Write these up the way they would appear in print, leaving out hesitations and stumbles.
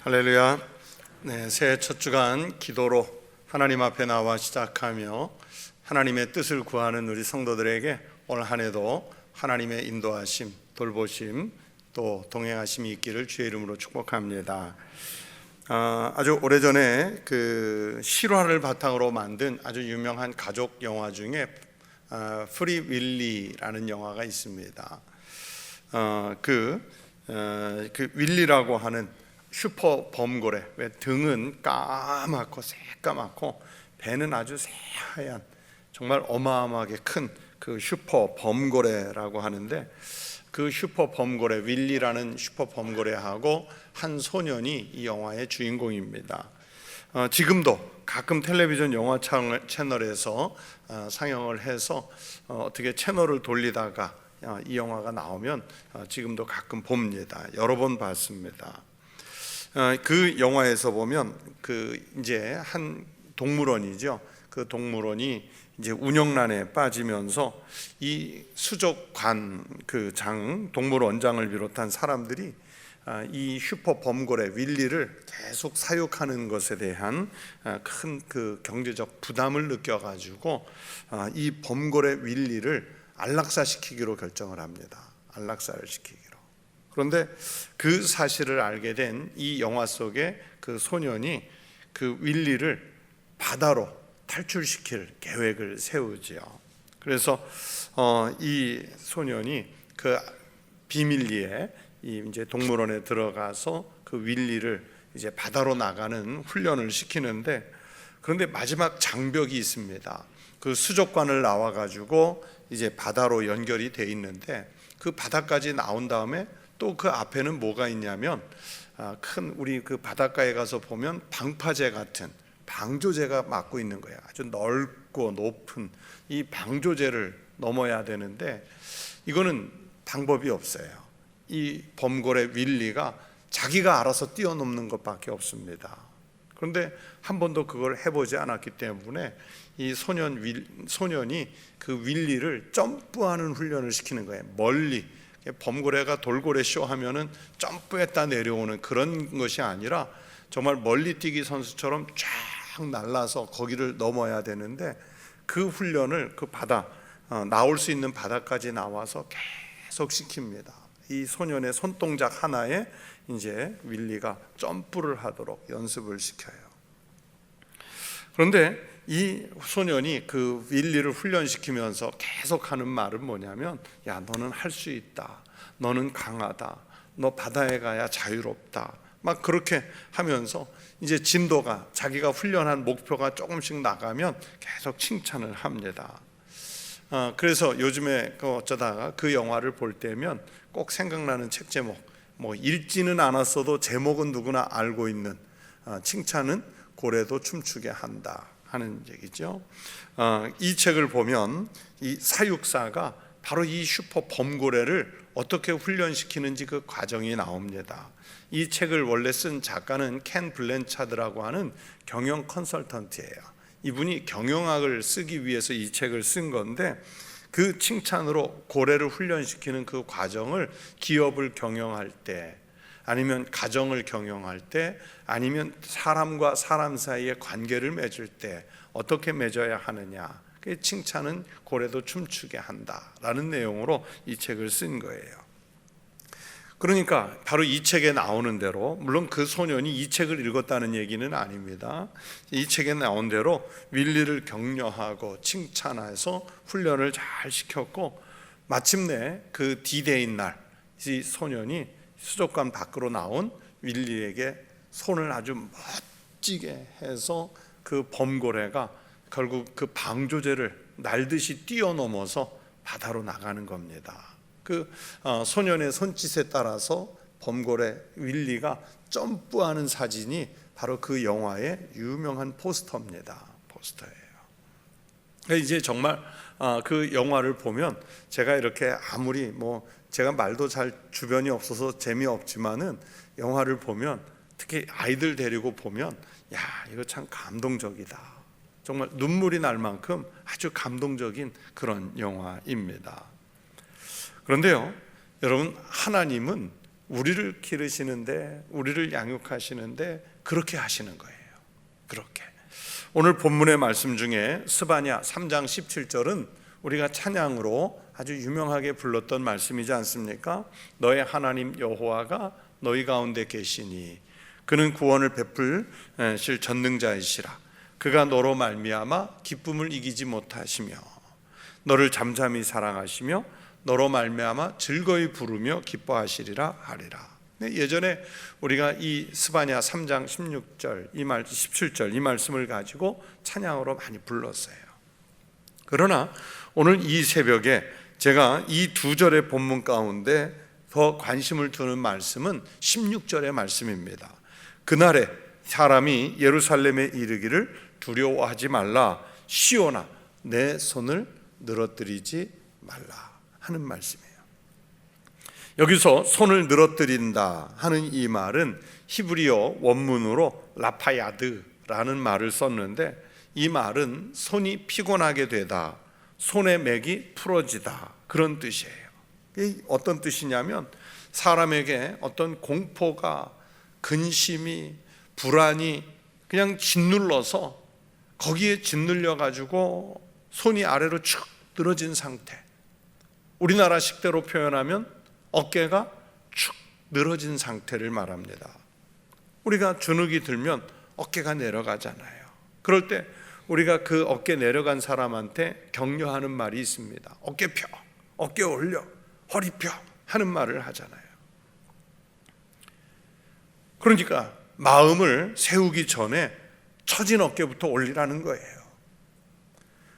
할렐루야. 네, 새해 첫 주간 기도로 하나님 앞에 나와 시작하며 하나님의 뜻을 구하는 우리 성도들에게 올 한 해도 하나님의 인도하심, 돌보심, 또 동행하심이 있기를 주의 이름으로 축복합니다. 아주 오래전에 그 실화를 바탕으로 만든 아주 유명한 가족 영화 중에 프리 윌리라는 영화가 있습니다. 그 윌리라고 하는 슈퍼 범고래, 왜 등은 까맣고 새까맣고 배는 아주 새하얀 정말 어마어마하게 큰 그 슈퍼 범고래라고 하는데, 그 슈퍼 범고래 윌리라는 슈퍼 범고래하고 한 소년이 이 영화의 주인공입니다. 지금도 가끔 텔레비전 영화 채널에서 상영을 해서 어떻게 채널을 돌리다가 이 영화가 나오면 지금도 가끔 봅니다. 여러 번 봤습니다. 그 영화에서 보면 이제 한 동물원이죠. 그 동물원이 이제 운영난에 빠지면서 이 수족관 동물원장을 비롯한 사람들이 이 슈퍼 범고래 윌리를 계속 사육하는 것에 대한 큰 그 경제적 부담을 느껴가지고 이 범고래 윌리를 안락사시키기로 결정을 합니다. 안락사를 시키기로. 그런데 그 사실을 알게 된 이 영화 속의 그 소년이 그 윌리를 바다로 탈출시킬 계획을 세우지요. 그래서 이 소년이 그 비밀리에 이제 동물원에 들어가서 그 윌리를 이제 바다로 나가는 훈련을 시키는데, 그런데 마지막 장벽이 있습니다. 그 수족관을 나와 가지고 이제 바다로 연결이 돼 있는데, 그 바다까지 나온 다음에 또 그 앞에는 뭐가 있냐면 우리 그 바닷가에 가서 보면 방파제 같은 방조제가 막고 있는 거예요. 아주 넓고 높은 이 방조제를 넘어야 되는데, 이거는 방법이 없어요. 이 범고래 윌리가 자기가 알아서 뛰어넘는 것밖에 없습니다. 그런데 한 번도 그걸 해보지 않았기 때문에 이 소년이 그 윌리를 점프하는 훈련을 시키는 거예요. 멀리. 범고래가 돌고래 쇼 하면은 점프했다 내려오는 그런 것이 아니라 정말 멀리 뛰기 선수처럼 쫙 날라서 거기를 넘어야 되는데, 그 훈련을 그 바다 나올 수 있는 바다까지 나와서 계속 시킵니다. 이 소년의 손동작 하나에 이제 윌리가 점프를 하도록 연습을 시켜요. 그런데 이 소년이 그 윌리를 훈련시키면서 계속 하는 말은 뭐냐면, 야, 너는 할 수 있다, 너는 강하다, 너 바다에 가야 자유롭다, 막 그렇게 하면서 이제 진도가, 자기가 훈련한 목표가 조금씩 나가면 계속 칭찬을 합니다. 그래서 요즘에 어쩌다가 그 영화를 볼 때면 꼭 생각나는 책 제목, 뭐 읽지는 않았어도 제목은 누구나 알고 있는 칭찬은 고래도 춤추게 한다 하는 얘기죠. 이 책을 보면 이 사육사가 바로 이 슈퍼 범고래를 어떻게 훈련시키는지 그 과정이 나옵니다. 이 책을 원래 쓴 작가는 켄 블랜차드라고 하는 경영 컨설턴트예요. 이분이 경영학을 쓰기 위해서 이 책을 쓴 건데, 그 칭찬으로 고래를 훈련시키는 그 과정을 기업을 경영할 때, 아니면 가정을 경영할 때, 아니면 사람과 사람 사이의 관계를 맺을 때 어떻게 맺어야 하느냐, 그 칭찬은 고래도 춤추게 한다라는 내용으로 이 책을 쓴 거예요. 그러니까 바로 이 책에 나오는 대로, 물론 그 소년이 이 책을 읽었다는 얘기는 아닙니다. 이 책에 나온 대로 윌리를 격려하고 칭찬해서 훈련을 잘 시켰고, 마침내 그 디데이 날 이 소년이 수족관 밖으로 나온 윌리에게 손을 아주 멋지게 해서 그 범고래가 결국 그 방조제를 날듯이 뛰어넘어서 바다로 나가는 겁니다. 그 소년의 손짓에 따라서 범고래 윌리가 점프하는 사진이 바로 그 영화의 유명한 포스터입니다. 포스터예요. 이제 정말 그 영화를 보면 제가 이렇게 아무리 제가 말도 잘 주변이 없어서 재미없지만은 영화를 보면, 특히 아이들 데리고 보면, 야, 이거 참 감동적이다, 정말 눈물이 날 만큼 아주 감동적인 그런 영화입니다. 그런데요, 여러분, 하나님은 우리를 기르시는데, 우리를 양육하시는데 그렇게 하시는 거예요. 그렇게. 오늘 본문의 말씀 중에 스바냐 3장 17절은 우리가 찬양으로 아주 유명하게 불렀던 말씀이지 않습니까? 너의 하나님 여호와가 너희 가운데 계시니 그는 구원을 베풀실 전능자이시라. 그가 너로 말미암아 기쁨을 이기지 못하시며 너를 잠잠히 사랑하시며 너로 말미암아 즐거이 부르며 기뻐하시리라 하리라. 예전에 우리가 이 스바냐 3장 16절, 17절 이 말씀을 가지고 찬양으로 많이 불렀어요. 그러나 오늘 이 새벽에 제가 이 두 절의 본문 가운데 더 관심을 두는 말씀은 16절의 말씀입니다. 그날에 사람이 예루살렘에 이르기를 두려워하지 말라, 시온아 내 손을 늘어뜨리지 말라 하는 말씀이에요. 여기서 손을 늘어뜨린다 하는 이 말은 히브리어 원문으로 라파야드라는 말을 썼는데, 이 말은 손이 피곤하게 되다, 손의 맥이 풀어지다 그런 뜻이에요. 이게 어떤 뜻이냐면 사람에게 어떤 공포가, 근심이, 불안이 그냥 짓눌러서 거기에 짓눌려 가지고 손이 아래로 축 늘어진 상태, 우리나라 식대로 표현하면 어깨가 축 늘어진 상태를 말합니다. 우리가 주눅이 들면 어깨가 내려가잖아요. 그럴 때 우리가 그 어깨 내려간 사람한테 격려하는 말이 있습니다. 어깨 펴, 어깨 올려, 허리 펴 하는 말을 하잖아요. 그러니까 마음을 세우기 전에 처진 어깨부터 올리라는 거예요.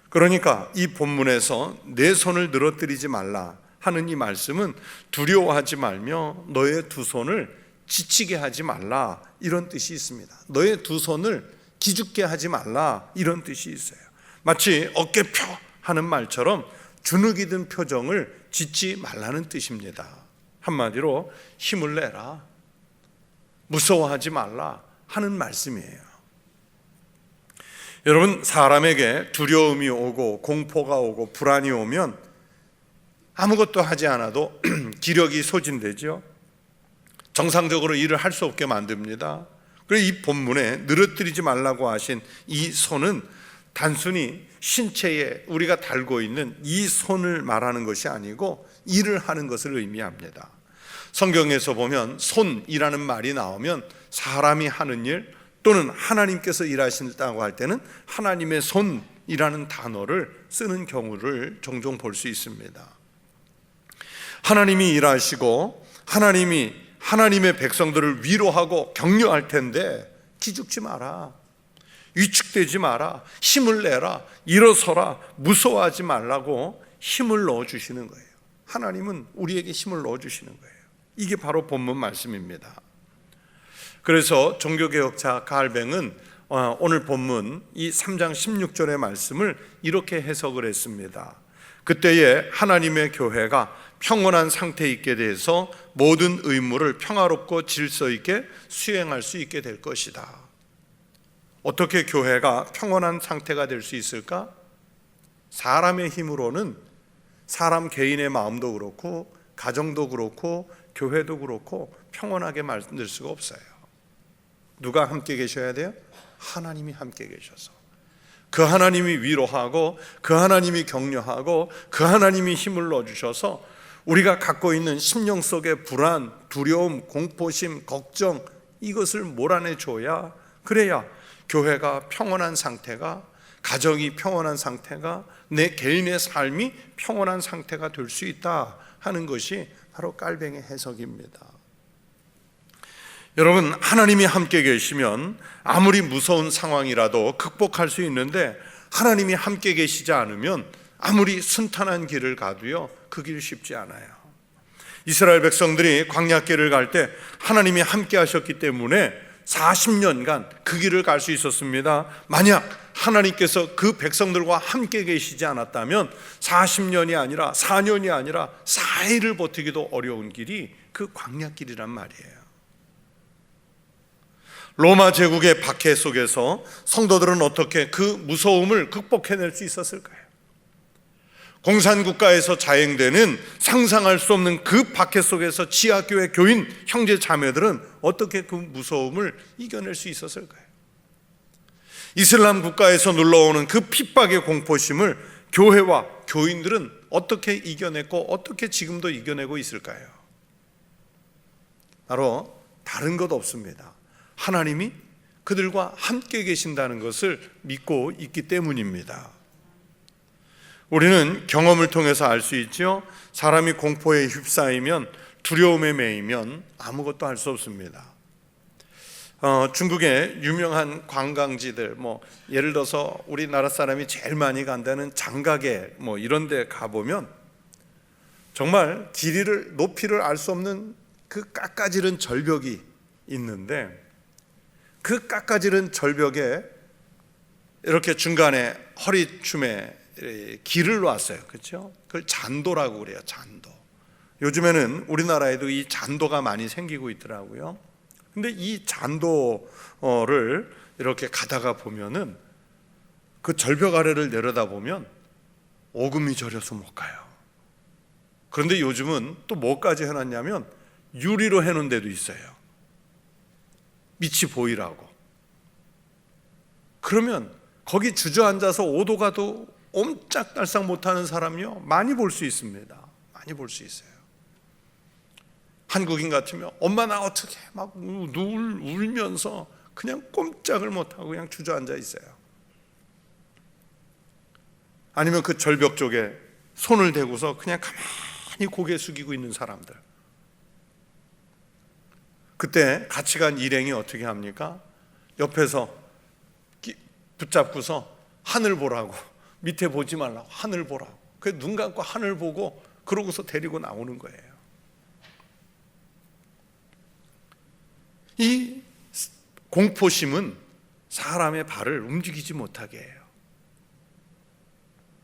그러니까 이 본문에서 내 손을 늘어뜨리지 말라 하는 이 말씀은 두려워하지 말며 너의 두 손을 지치게 하지 말라 이런 뜻이 있습니다. 너의 두 손을 기죽게 하지 말라 이런 뜻이 있어요. 마치 어깨 펴 하는 말처럼 주눅이 든 표정을 짓지 말라는 뜻입니다. 한마디로 힘을 내라, 무서워하지 말라 하는 말씀이에요. 여러분, 사람에게 두려움이 오고 공포가 오고 불안이 오면 아무것도 하지 않아도 기력이 소진되죠. 정상적으로 일을 할 수 없게 만듭니다. 그래서 이 본문에 늘어뜨리지 말라고 하신 이 손은 단순히 신체에 우리가 달고 있는 이 손을 말하는 것이 아니고 일을 하는 것을 의미합니다. 성경에서 보면 손이라는 말이 나오면 사람이 하는 일 또는 하나님께서 일하신다고 할 때는 하나님의 손이라는 단어를 쓰는 경우를 종종 볼 수 있습니다. 하나님이 일하시고 하나님이 하나님의 백성들을 위로하고 격려할 텐데 기죽지 마라, 위축되지 마라, 힘을 내라, 일어서라, 무서워하지 말라고 힘을 넣어주시는 거예요. 하나님은 우리에게 힘을 넣어주시는 거예요. 이게 바로 본문 말씀입니다. 그래서 종교개혁자 칼뱅은 오늘 본문 이 3장 16절의 말씀을 이렇게 해석을 했습니다. 그때에 하나님의 교회가 평온한 상태에 있게 돼서 모든 의무를 평화롭고 질서 있게 수행할 수 있게 될 것이다. 어떻게 교회가 평온한 상태가 될 수 있을까? 사람의 힘으로는 사람 개인의 마음도 그렇고 가정도 그렇고 교회도 그렇고 평온하게 만들 수가 없어요. 누가 함께 계셔야 돼요? 하나님이 함께 계셔서 그 하나님이 위로하고 그 하나님이 격려하고 그 하나님이 힘을 넣어주셔서 우리가 갖고 있는 심령 속의 불안, 두려움, 공포심, 걱정 이것을 몰아내줘야, 그래야 교회가 평온한 상태가, 가정이 평온한 상태가, 내 개인의 삶이 평온한 상태가 될 수 있다 하는 것이 바로 칼뱅의 해석입니다. 여러분, 하나님이 함께 계시면 아무리 무서운 상황이라도 극복할 수 있는데, 하나님이 함께 계시지 않으면 아무리 순탄한 길을 가도요 그 길 쉽지 않아요. 이스라엘 백성들이 광야길을 갈 때 하나님이 함께 하셨기 때문에 40년간 그 길을 갈 수 있었습니다. 만약 하나님께서 그 백성들과 함께 계시지 않았다면 40년이 아니라 4년이 아니라 4일을 버티기도 어려운 길이 그 광야길이란 말이에요. 로마 제국의 박해 속에서 성도들은 어떻게 그 무서움을 극복해낼 수 있었을까요? 공산국가에서 자행되는 상상할 수 없는 그 박해 속에서 지하교회 교인 형제 자매들은 어떻게 그 무서움을 이겨낼 수 있었을까요? 이슬람 국가에서 눌러오는 그 핍박의 공포심을 교회와 교인들은 어떻게 이겨냈고 어떻게 지금도 이겨내고 있을까요? 바로 다른 것 없습니다. 하나님이 그들과 함께 계신다는 것을 믿고 있기 때문입니다. 우리는 경험을 통해서 알 수 있죠. 사람이 공포에 휩싸이면, 두려움에 매이면 아무것도 할 수 없습니다. 중국의 유명한 관광지들, 예를 들어서 우리나라 사람이 제일 많이 간다는 장가게 이런 데 가보면 정말 길이를, 높이를 알 수 없는 그 깎아지른 절벽이 있는데, 그 깎아지른 절벽에 이렇게 중간에 허리춤에 길을 놨어요. 그렇죠? 그걸 잔도라고 그래요. 잔도. 요즘에는 우리나라에도 이 잔도가 많이 생기고 있더라고요. 근데 이 잔도를 이렇게 가다가 보면은 그 절벽 아래를 내려다보면 오금이 저려서 못 가요. 그런데 요즘은 또 뭐까지 해놨냐면 유리로 해놓은 데도 있어요. 밑이 보이라고. 그러면 거기 주저앉아서 오도 가도 옴짝달싹 못하는 사람이요, 많이 볼 수 있습니다. 많이 볼 수 있어요. 한국인 같으면 엄마 나 어떻게 막 울면서 그냥 꼼짝을 못하고 그냥 주저앉아 있어요. 아니면 그 절벽 쪽에 손을 대고서 그냥 가만히 고개 숙이고 있는 사람들. 그때 같이 간 일행이 어떻게 합니까? 옆에서 붙잡고서 하늘 보라고, 밑에 보지 말라고, 하늘 보라고. 그 눈 감고 하늘 보고 그러고서 데리고 나오는 거예요. 이 공포심은 사람의 발을 움직이지 못하게 해요.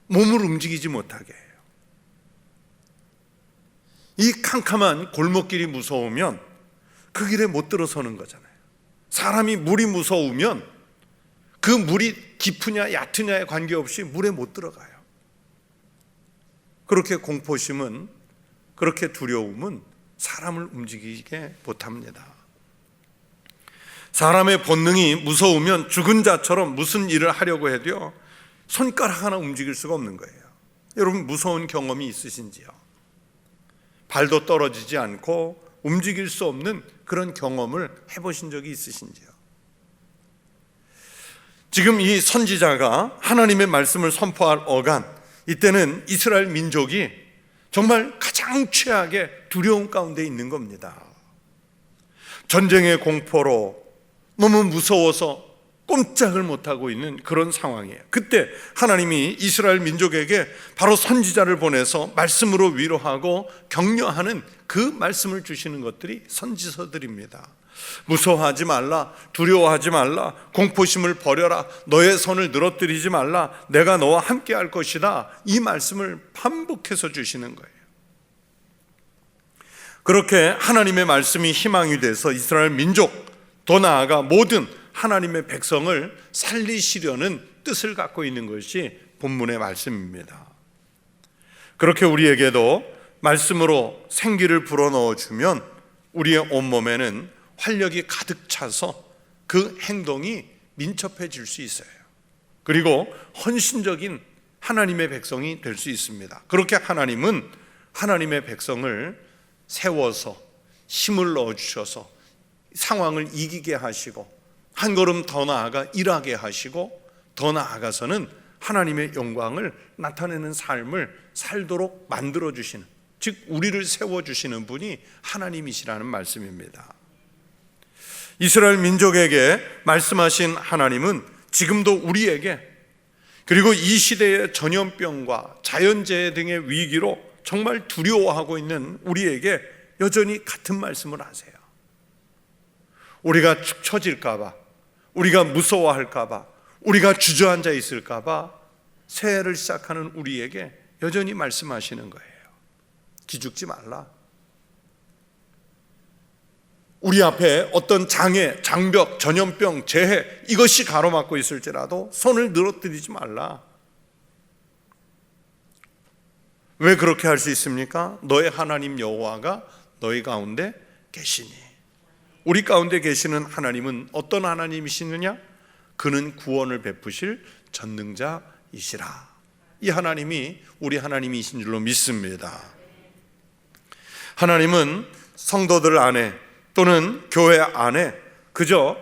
몸을 움직이지 못하게 해요. 이 캄캄한 골목길이 무서우면 그 길에 못 들어서는 거잖아요. 사람이 물이 무서우면 그 물이 깊으냐 얕으냐에 관계없이 물에 못 들어가요. 그렇게 공포심은, 그렇게 두려움은 사람을 움직이게 못합니다. 사람의 본능이 무서우면 죽은 자처럼 무슨 일을 하려고 해도요, 손가락 하나 움직일 수가 없는 거예요. 여러분 무서운 경험이 있으신지요? 발도 떨어지지 않고 움직일 수 없는 그런 경험을 해보신 적이 있으신지요? 지금 이 선지자가 하나님의 말씀을 선포할 어간, 이때는 이스라엘 민족이 정말 가장 최악의 두려움 가운데 있는 겁니다. 전쟁의 공포로 너무 무서워서 꼼짝을 못하고 있는 그런 상황이에요. 그때 하나님이 이스라엘 민족에게 바로 선지자를 보내서 말씀으로 위로하고 격려하는 그 말씀을 주시는 것들이 선지서들입니다. 무서워하지 말라, 두려워하지 말라, 공포심을 버려라, 너의 손을 늘어뜨리지 말라, 내가 너와 함께 할 것이다. 이 말씀을 반복해서 주시는 거예요. 그렇게 하나님의 말씀이 희망이 돼서 이스라엘 민족, 더 나아가 모든 하나님의 백성을 살리시려는 뜻을 갖고 있는 것이 본문의 말씀입니다. 그렇게 우리에게도 말씀으로 생기를 불어넣어 주면 우리의 온몸에는 활력이 가득 차서 그 행동이 민첩해질 수 있어요. 그리고 헌신적인 하나님의 백성이 될 수 있습니다. 그렇게 하나님은 하나님의 백성을 세워서 힘을 넣어주셔서 상황을 이기게 하시고 한 걸음 더 나아가 일하게 하시고 더 나아가서는 하나님의 영광을 나타내는 삶을 살도록 만들어주시는, 즉 우리를 세워주시는 분이 하나님이시라는 말씀입니다. 이스라엘 민족에게 말씀하신 하나님은 지금도 우리에게, 그리고 이 시대의 전염병과 자연재해 등의 위기로 정말 두려워하고 있는 우리에게 여전히 같은 말씀을 하세요. 우리가 축 처질까 봐, 우리가 무서워할까 봐, 우리가 주저앉아 있을까 봐 새해를 시작하는 우리에게 여전히 말씀하시는 거예요. 기죽지 말라. 우리 앞에 어떤 장애, 장벽, 전염병, 재해 이것이 가로막고 있을지라도 손을 늘어뜨리지 말라. 왜 그렇게 할 수 있습니까? 너의 하나님 여호와가 너희 가운데 계시니. 우리 가운데 계시는 하나님은 어떤 하나님이시느냐? 그는 구원을 베푸실 전능자이시라. 이 하나님이 우리 하나님이신 줄로 믿습니다. 하나님은 성도들 안에 또는 교회 안에 그저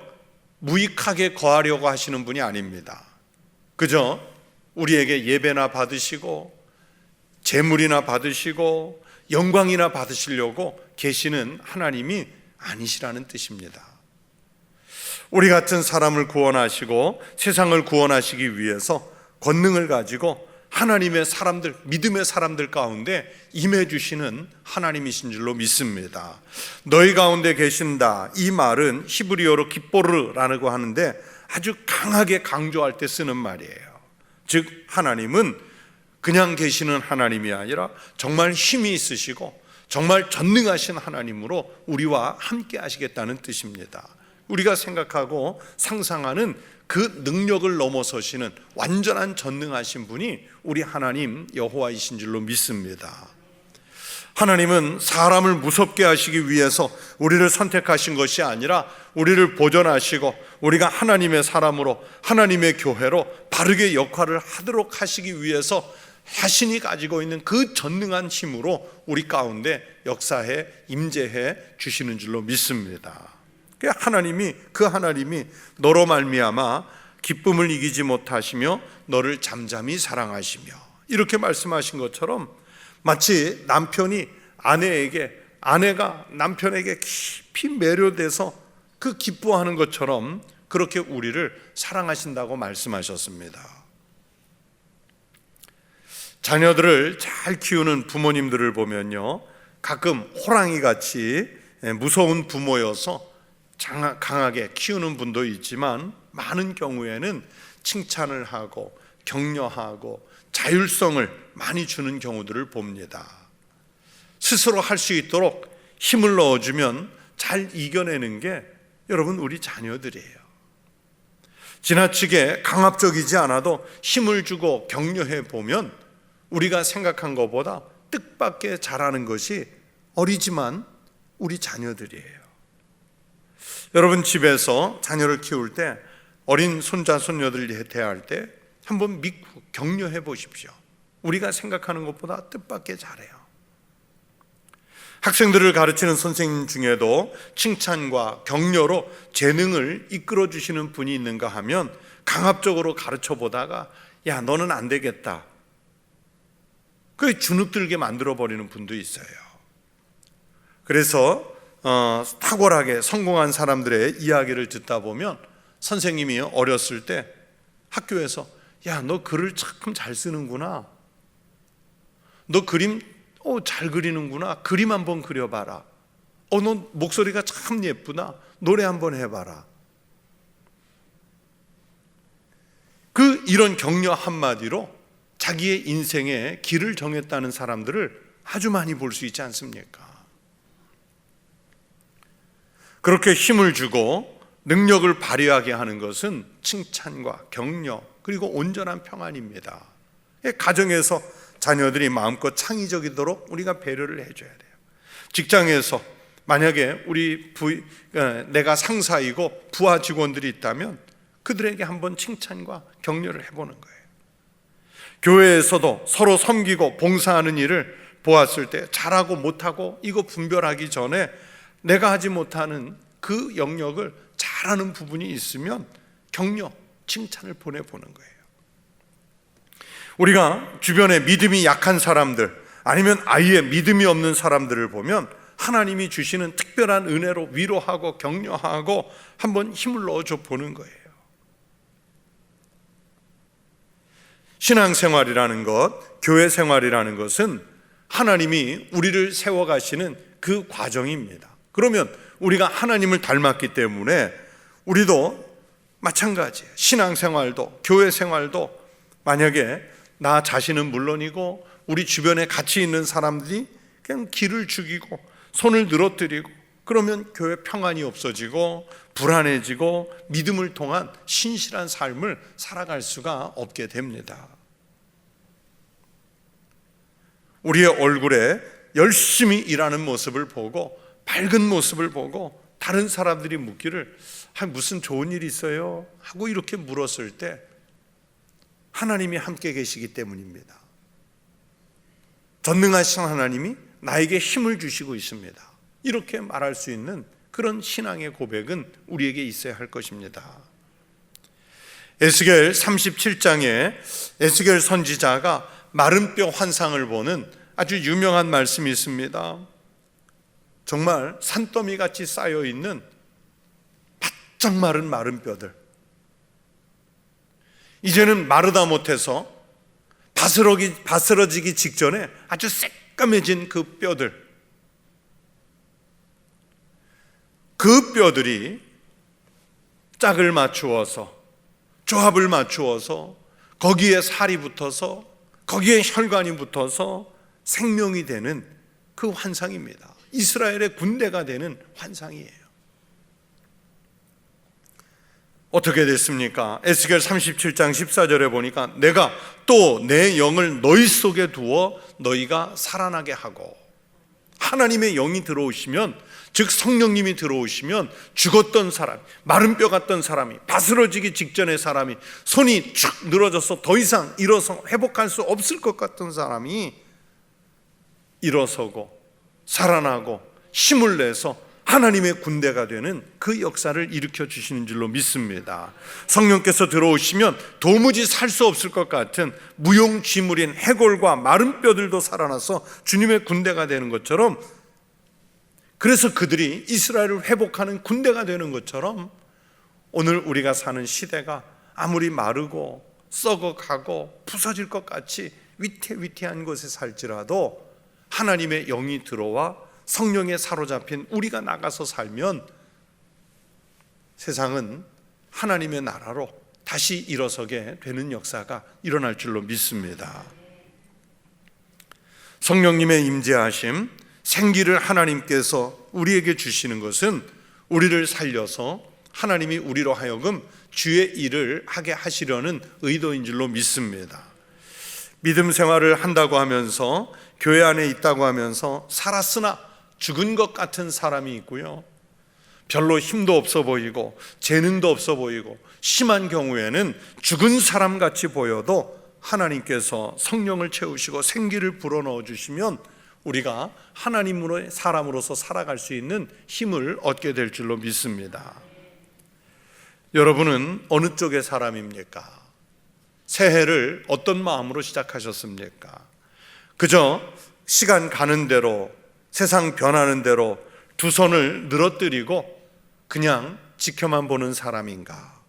무익하게 거하려고 하시는 분이 아닙니다. 그저 우리에게 예배나 받으시고 재물이나 받으시고 영광이나 받으시려고 계시는 하나님이 아니시라는 뜻입니다. 우리 같은 사람을 구원하시고 세상을 구원하시기 위해서 권능을 가지고 하나님의 사람들, 믿음의 사람들 가운데 임해 주시는 하나님이신 줄로 믿습니다. 너희 가운데 계신다, 이 말은 히브리어로 깃보르라고 하는데 아주 강하게 강조할 때 쓰는 말이에요. 즉 하나님은 그냥 계시는 하나님이 아니라 정말 힘이 있으시고 정말 전능하신 하나님으로 우리와 함께 하시겠다는 뜻입니다. 우리가 생각하고 상상하는 그 능력을 넘어서시는 완전한 전능하신 분이 우리 하나님 여호와이신 줄로 믿습니다. 하나님은 사람을 무섭게 하시기 위해서 우리를 선택하신 것이 아니라 우리를 보존하시고 우리가 하나님의 사람으로 하나님의 교회로 바르게 역할을 하도록 하시기 위해서 자신이 가지고 있는 그 전능한 힘으로 우리 가운데 역사해 임재해 주시는 줄로 믿습니다. 그 하나님이 너로 말미암아 기쁨을 이기지 못하시며 너를 잠잠히 사랑하시며 이렇게 말씀하신 것처럼 마치 아내가 남편에게 깊이 매료돼서 그 기뻐하는 것처럼 그렇게 우리를 사랑하신다고 말씀하셨습니다. 자녀들을 잘 키우는 부모님들을 보면요, 가끔 호랑이같이 무서운 부모여서 강하게 키우는 분도 있지만 많은 경우에는 칭찬을 하고 격려하고 자율성을 많이 주는 경우들을 봅니다. 스스로 할 수 있도록 힘을 넣어주면 잘 이겨내는 게 여러분 우리 자녀들이에요. 지나치게 강압적이지 않아도 힘을 주고 격려해 보면 우리가 생각한 것보다 뜻밖의 잘하는 것이 어리지만 우리 자녀들이에요. 여러분 집에서 자녀를 키울 때 어린 손자 손녀들 대할 때 한번 믿고 격려해 보십시오. 우리가 생각하는 것보다 뜻밖의 잘해요. 학생들을 가르치는 선생님 중에도 칭찬과 격려로 재능을 이끌어 주시는 분이 있는가 하면 강압적으로 가르쳐 보다가 야 너는 안 되겠다, 그게 주눅들게 만들어 버리는 분도 있어요. 그래서 탁월하게 성공한 사람들의 이야기를 듣다 보면 선생님이 어렸을 때 학교에서 야 너 글을 참 잘 쓰는구나, 너 그림 잘 그리는구나, 그림 한번 그려봐라, 너 목소리가 참 예쁘다, 노래 한번 해봐라. 이런 격려 한마디로 자기의 인생의 길을 정했다는 사람들을 아주 많이 볼 수 있지 않습니까? 그렇게 힘을 주고 능력을 발휘하게 하는 것은 칭찬과 격려 그리고 온전한 평안입니다. 가정에서 자녀들이 마음껏 창의적이도록 우리가 배려를 해줘야 돼요. 직장에서 만약에 내가 상사이고 부하 직원들이 있다면 그들에게 한번 칭찬과 격려를 해보는 거예요. 교회에서도 서로 섬기고 봉사하는 일을 보았을 때 잘하고 못하고 이거 분별하기 전에 내가 하지 못하는 그 영역을 잘하는 부분이 있으면 격려, 칭찬을 보내보는 거예요. 우리가 주변에 믿음이 약한 사람들 아니면 아예 믿음이 없는 사람들을 보면 하나님이 주시는 특별한 은혜로 위로하고 격려하고 한번 힘을 넣어줘 보는 거예요. 신앙생활이라는 것, 교회 생활이라는 것은 하나님이 우리를 세워가시는 그 과정입니다. 그러면 우리가 하나님을 닮았기 때문에 우리도 마찬가지예요. 신앙생활도 교회 생활도 만약에 나 자신은 물론이고 우리 주변에 같이 있는 사람들이 그냥 길을 죽이고 손을 늘어뜨리고 그러면 교회 평안이 없어지고 불안해지고 믿음을 통한 신실한 삶을 살아갈 수가 없게 됩니다. 우리의 얼굴에 열심히 일하는 모습을 보고, 밝은 모습을 보고 다른 사람들이 묻기를 무슨 좋은 일이 있어요? 하고 이렇게 물었을 때 하나님이 함께 계시기 때문입니다. 전능하신 하나님이 나에게 힘을 주시고 있습니다. 이렇게 말할 수 있는 그런 신앙의 고백은 우리에게 있어야 할 것입니다. 에스겔 37장에 에스겔 선지자가 마른 뼈 환상을 보는 아주 유명한 말씀이 있습니다. 정말 산더미 같이 쌓여있는 바짝 마른 뼈들, 이제는 마르다 못해서 바스러지기 직전에 아주 새까매진 그 뼈들, 그 뼈들이 짝을 맞추어서, 조합을 맞추어서 거기에 살이 붙어서, 거기에 혈관이 붙어서 생명이 되는 그 환상입니다. 이스라엘의 군대가 되는 환상이에요. 어떻게 됐습니까? 에스겔 37장 14절에 보니까 내가 또 내 영을 너희 속에 두어 너희가 살아나게 하고, 하나님의 영이 들어오시면, 즉 성령님이 들어오시면 죽었던 사람, 마른 뼈 같던 사람이, 바스러지기 직전의 사람이, 손이 축 늘어져서 더 이상 일어서 회복할 수 없을 것 같던 사람이 일어서고 살아나고 힘을 내서 하나님의 군대가 되는 그 역사를 일으켜 주시는 줄로 믿습니다. 성령께서 들어오시면 도무지 살 수 없을 것 같은 무용지물인 해골과 마른 뼈들도 살아나서 주님의 군대가 되는 것처럼, 그래서 그들이 이스라엘을 회복하는 군대가 되는 것처럼, 오늘 우리가 사는 시대가 아무리 마르고 썩어가고 부서질 것 같이 위태위태한 곳에 살지라도 하나님의 영이 들어와 성령에 사로잡힌 우리가 나가서 살면 세상은 하나님의 나라로 다시 일어서게 되는 역사가 일어날 줄로 믿습니다. 성령님의 임재하심, 생기를 하나님께서 우리에게 주시는 것은 우리를 살려서 하나님이 우리로 하여금 주의 일을 하게 하시려는 의도인 줄로 믿습니다. 믿음 생활을 한다고 하면서, 교회 안에 있다고 하면서 살았으나 죽은 것 같은 사람이 있고요, 별로 힘도 없어 보이고 재능도 없어 보이고 심한 경우에는 죽은 사람같이 보여도 하나님께서 성령을 채우시고 생기를 불어넣어 주시면 우리가 하나님으로의 사람으로서 살아갈 수 있는 힘을 얻게 될 줄로 믿습니다. 여러분은 어느 쪽의 사람입니까? 새해를 어떤 마음으로 시작하셨습니까? 그저 시간 가는 대로, 세상 변하는 대로 두 손을 늘어뜨리고 그냥 지켜만 보는 사람인가?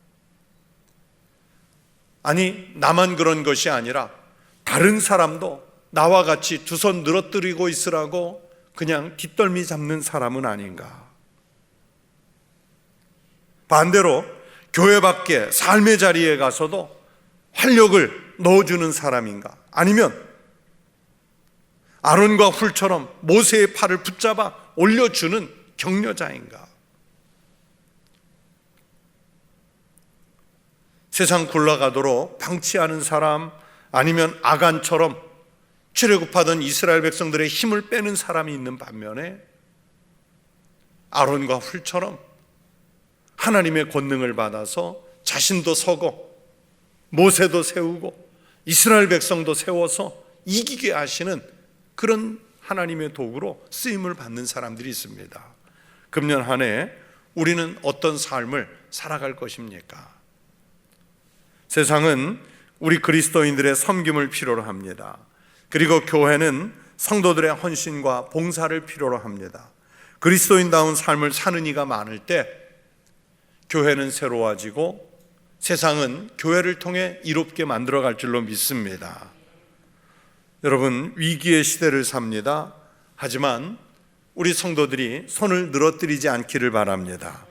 아니, 나만 그런 것이 아니라 다른 사람도 나와 같이 두 손 늘어뜨리고 있으라고 그냥 뒷덜미 잡는 사람은 아닌가? 반대로 교회 밖에 삶의 자리에 가서도 활력을 넣어주는 사람인가? 아니면 아론과 훌처럼 모세의 팔을 붙잡아 올려주는 격려자인가? 세상 굴러가도록 방치하는 사람, 아니면 아간처럼 출애굽하던 이스라엘 백성들의 힘을 빼는 사람이 있는 반면에 아론과 훌처럼 하나님의 권능을 받아서 자신도 서고 모세도 세우고 이스라엘 백성도 세워서 이기게 하시는 그런 하나님의 도구로 쓰임을 받는 사람들이 있습니다. 금년 한 해 우리는 어떤 삶을 살아갈 것입니까? 세상은 우리 그리스도인들의 섬김을 필요로 합니다. 그리고 교회는 성도들의 헌신과 봉사를 필요로 합니다. 그리스도인다운 삶을 사는 이가 많을 때 교회는 새로워지고 세상은 교회를 통해 이롭게 만들어갈 줄로 믿습니다. 여러분, 위기의 시대를 삽니다. 하지만 우리 성도들이 손을 늘어뜨리지 않기를 바랍니다.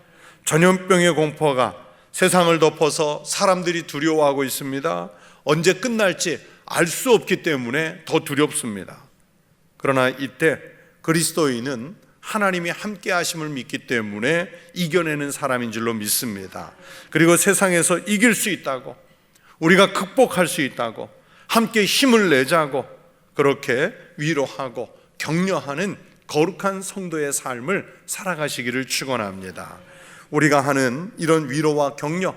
전염병의 공포가 세상을 덮어서 사람들이 두려워하고 있습니다. 언제 끝날지 알 수 없기 때문에 더 두렵습니다. 그러나 이때 그리스도인은 하나님이 함께 하심을 믿기 때문에 이겨내는 사람인 줄로 믿습니다. 그리고 세상에서 이길 수 있다고, 우리가 극복할 수 있다고, 함께 힘을 내자고 그렇게 위로하고 격려하는 거룩한 성도의 삶을 살아가시기를 축원합니다. 우리가 하는 이런 위로와 격려,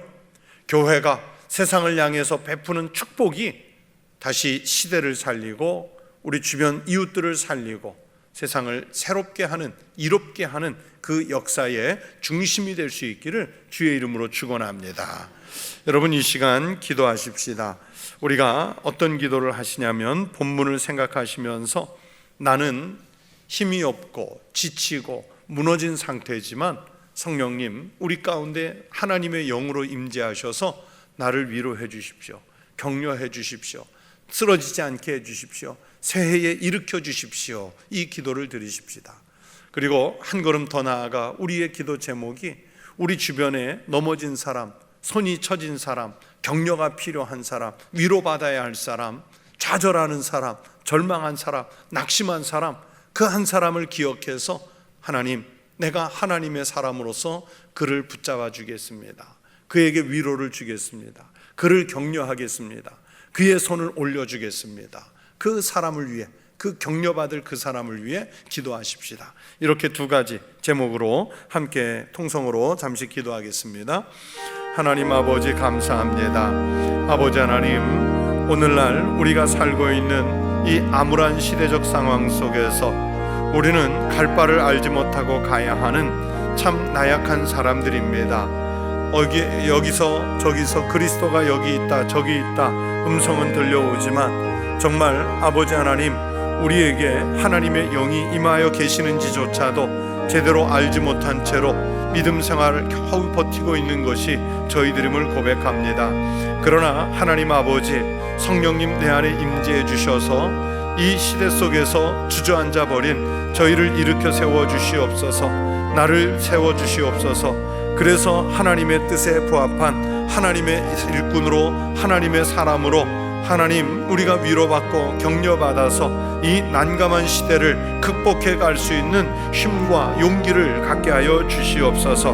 교회가 세상을 향해서 베푸는 축복이 다시 시대를 살리고 우리 주변 이웃들을 살리고 세상을 새롭게 하는, 이롭게 하는 그 역사의 중심이 될 수 있기를 주의 이름으로 축원합니다. 여러분, 이 시간 기도하십시다. 우리가 어떤 기도를 하시냐면 본문을 생각하시면서 나는 힘이 없고 지치고 무너진 상태지만 성령님, 우리 가운데 하나님의 영으로 임재하셔서 나를 위로해 주십시오. 격려해 주십시오. 쓰러지지 않게 해 주십시오. 새해에 일으켜 주십시오. 이 기도를 드리십시다. 그리고 한 걸음 더 나아가 우리의 기도 제목이 우리 주변에 넘어진 사람, 손이 처진 사람, 격려가 필요한 사람, 위로받아야 할 사람, 좌절하는 사람, 절망한 사람, 낙심한 사람, 그 한 사람을 기억해서 하나님, 내가 하나님의 사람으로서 그를 붙잡아 주겠습니다. 그에게 위로를 주겠습니다. 그를 격려하겠습니다. 그의 손을 올려주겠습니다. 그 사람을 위해, 그 격려받을 그 사람을 위해 기도하십시다. 이렇게 두 가지 제목으로 함께 통성으로 잠시 기도하겠습니다. 하나님 아버지, 감사합니다. 아버지 하나님, 오늘날 우리가 살고 있는 이 암울한 시대적 상황 속에서 우리는 갈 바를 알지 못하고 가야 하는 참 나약한 사람들입니다. 여기서 저기서 그리스도가 여기 있다 저기 있다 음성은 들려오지만 정말 아버지 하나님, 우리에게 하나님의 영이 임하여 계시는지조차도 제대로 알지 못한 채로 믿음 생활을 겨우 버티고 있는 것이 저희들임을 고백합니다. 그러나 하나님 아버지, 성령님 내 안에 임재해 주셔서 이 시대 속에서 주저앉아 버린 저희를 일으켜 세워 주시옵소서. 나를 세워 주시옵소서. 그래서 하나님의 뜻에 부합한 하나님의 일꾼으로, 하나님의 사람으로 하나님, 우리가 위로받고 격려받아서 이 난감한 시대를 극복해 갈 수 있는 힘과 용기를 갖게 하여 주시옵소서.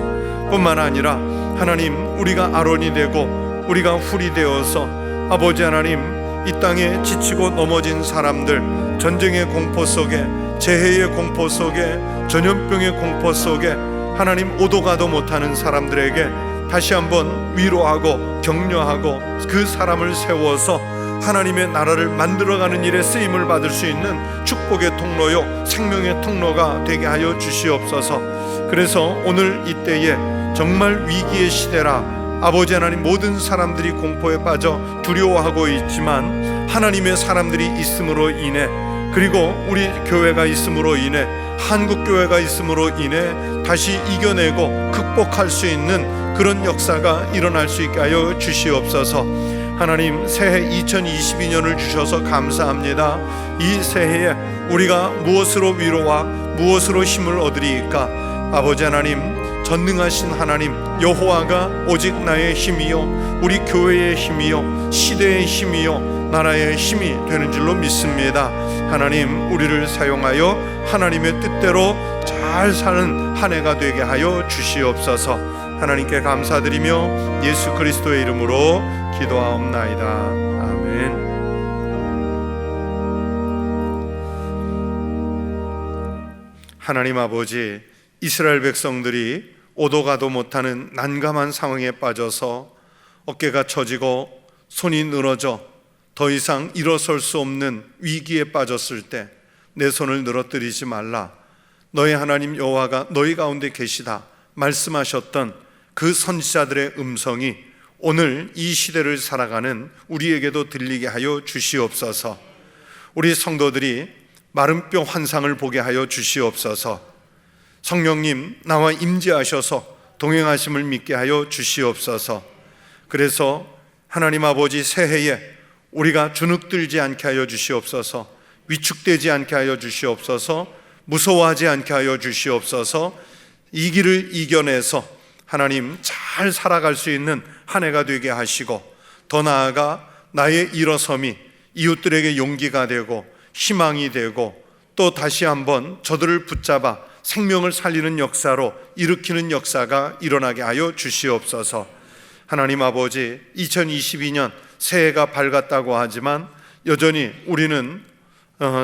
뿐만 아니라 하나님, 우리가 아론이 되고 우리가 훌이 되어서 아버지 하나님, 이 땅에 지치고 넘어진 사람들, 전쟁의 공포 속에, 재해의 공포 속에, 전염병의 공포 속에 하나님, 오도 가도 못하는 사람들에게 다시 한번 위로하고 격려하고 그 사람을 세워서 하나님의 나라를 만들어가는 일에 쓰임을 받을 수 있는 축복의 통로요, 생명의 통로가 되게 하여 주시옵소서. 그래서 오늘 이때에 정말 위기의 시대라 아버지 하나님, 모든 사람들이 공포에 빠져 두려워하고 있지만 하나님의 사람들이 있음으로 인해, 그리고 우리 교회가 있음으로 인해, 한국교회가 있음으로 인해 다시 이겨내고 극복할 수 있는 그런 역사가 일어날 수 있게 하여 주시옵소서. 하나님, 새해 2022년을 주셔서 감사합니다. 이 새해에 우리가 무엇으로 위로와 무엇으로 힘을 얻으리이까? 아버지 하나님, 전능하신 하나님 여호와가 오직 나의 힘이요, 우리 교회의 힘이요, 시대의 힘이요, 나라의 힘이 되는 줄로 믿습니다. 하나님, 우리를 사용하여 하나님의 뜻대로 잘 사는 한 해가 되게 하여 주시옵소서. 하나님께 감사드리며 예수 그리스도의 이름으로 기도하옵나이다. 아멘. 하나님 아버지, 이스라엘 백성들이 오도 가도 못하는 난감한 상황에 빠져서 어깨가 처지고 손이 늘어져 더 이상 일어설 수 없는 위기에 빠졌을 때 내 손을 늘어뜨리지 말라, 너의 하나님 여호와가 너희 가운데 계시다 말씀하셨던 그 선지자들의 음성이 오늘 이 시대를 살아가는 우리에게도 들리게 하여 주시옵소서. 우리 성도들이 마른 뼈 환상을 보게 하여 주시옵소서. 성령님, 나와 임재하셔서 동행하심을 믿게 하여 주시옵소서. 그래서 하나님 아버지, 새해에 우리가 주눅들지 않게 하여 주시옵소서. 위축되지 않게 하여 주시옵소서. 무서워하지 않게 하여 주시옵소서. 이 길을 이겨내서 하나님 잘 살아갈 수 있는 한 해가 되게 하시고, 더 나아가 나의 일어섬이 이웃들에게 용기가 되고 희망이 되고 또 다시 한번 저들을 붙잡아 생명을 살리는 역사로 일으키는 역사가 일어나게 하여 주시옵소서. 하나님 아버지, 2022년 새해가 밝았다고 하지만 여전히 우리는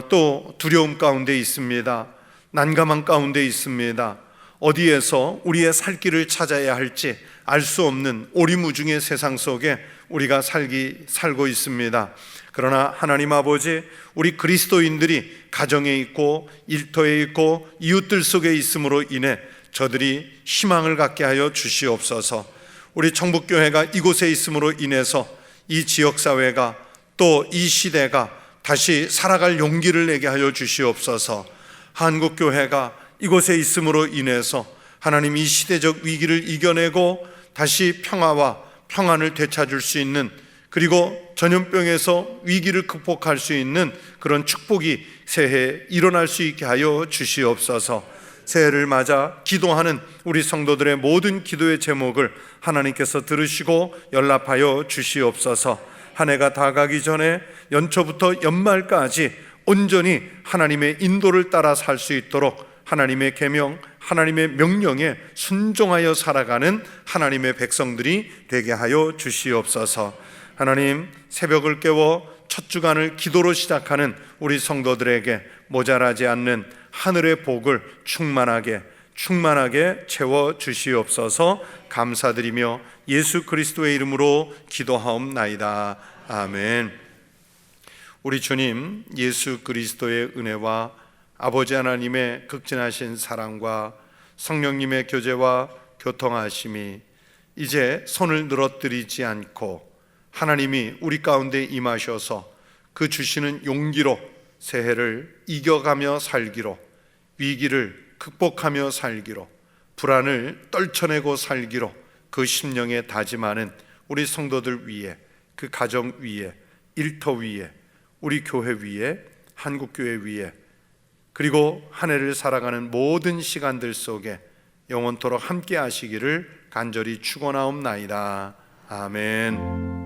또 두려움 가운데 있습니다. 난감한 가운데 있습니다. 어디에서 우리의 살 길을 찾아야 할지 알 수 없는 오리무중의 세상 속에 우리가 살고 있습니다. 그러나 하나님 아버지, 우리 그리스도인들이 가정에 있고 일터에 있고 이웃들 속에 있음으로 인해 저들이 희망을 갖게 하여 주시옵소서. 우리 청북교회가 이곳에 있음으로 인해서 이 지역사회가 또 이 시대가 다시 살아갈 용기를 내게 하여 주시옵소서. 한국교회가 이곳에 있음으로 인해서 하나님 이 시대적 위기를 이겨내고 다시 평화와 평안을 되찾을 수 있는, 그리고 전염병에서 위기를 극복할 수 있는 그런 축복이 새해에 일어날 수 있게 하여 주시옵소서. 새해를 맞아 기도하는 우리 성도들의 모든 기도의 제목을 하나님께서 들으시고 연락하여 주시옵소서. 한 해가 다 가기 전에 연초부터 연말까지 온전히 하나님의 인도를 따라 살 수 있도록 하나님의 계명, 하나님의 명령에 순종하여 살아가는 하나님의 백성들이 되게 하여 주시옵소서. 하나님, 새벽을 깨워 첫 주간을 기도로 시작하는 우리 성도들에게 모자라지 않는 하늘의 복을 충만하게 채워 주시옵소서. 감사드리며 예수 그리스도의 이름으로 기도하옵나이다. 아멘. 우리 주님 예수 그리스도의 은혜와 아버지 하나님의 극진하신 사랑과 성령님의 교제와 교통하심이 이제 손을 늘어뜨리지 않고 하나님이 우리 가운데 임하셔서 그 주시는 용기로 새해를 이겨가며 살기로, 위기를 극복하며 살기로, 불안을 떨쳐내고 살기로 그 심령에 다짐하는 우리 성도들 위에, 그 가정 위에, 일터 위에, 우리 교회 위에, 한국교회 위에, 그리고 한 해를 살아가는 모든 시간들 속에 영원토록 함께 하시기를 간절히 축원하옵나이다. 아멘.